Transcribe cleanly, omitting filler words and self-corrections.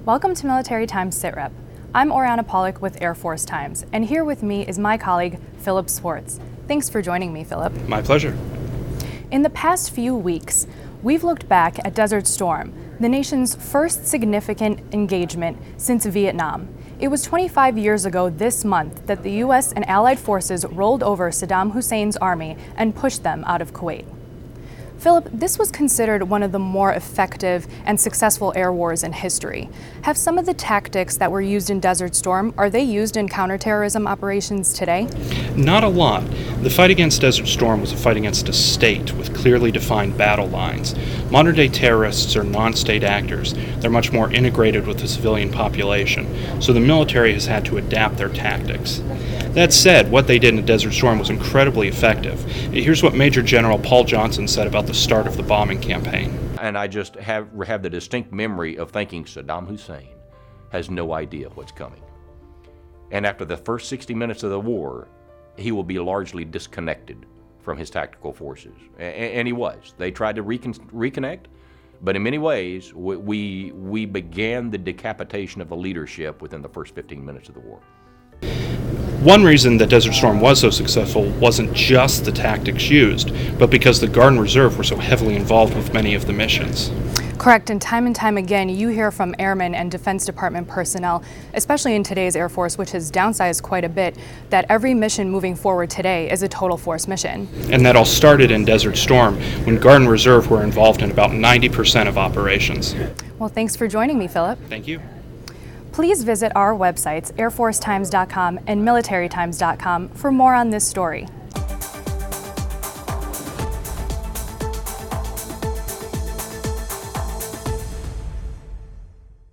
Welcome to Military Times SITREP. I'm Oriana Pawlyk with Air Force Times, and here with me is my colleague, Phillip Swarts. Thanks for joining me, Phillip. My pleasure. In the past few weeks, we've looked back at Desert Storm, the nation's first significant engagement since Vietnam. It was 25 years ago this month that the U.S. and Allied forces rolled over Saddam Hussein's army and pushed them out of Kuwait. Phillip, this was considered one of the more effective and successful air wars in history. Have some of the tactics that were used in Desert Storm, are they used in counterterrorism operations today? Not a lot. The fight against Desert Storm was a fight against a state with clearly defined battle lines. Modern-day terrorists are non-state actors. They're much more integrated with the civilian population, so the military has had to adapt their tactics. That said, what they did in Desert Storm was incredibly effective. Here's what Major General Paul Johnson said about the start of the bombing campaign. And I just have the distinct memory of thinking Saddam Hussein has no idea what's coming. And after the first 60 minutes of the war, he will be largely disconnected from his tactical forces. And he was. They tried to reconnect, but in many ways, we began the decapitation of the leadership within the first 15 minutes of the war. One reason that Desert Storm was so successful wasn't just the tactics used, but because the Guard and Reserve were so heavily involved with many of the missions. Correct, and time again, you hear from airmen and Defense Department personnel, especially in today's Air Force, which has downsized quite a bit, that every mission moving forward today is a total force mission. And that all started in Desert Storm, when Guard and Reserve were involved in about 90% of operations. Well, thanks for joining me, Phillip. Thank you. Please visit our websites, airforcetimes.com and militarytimes.com, for more on this story.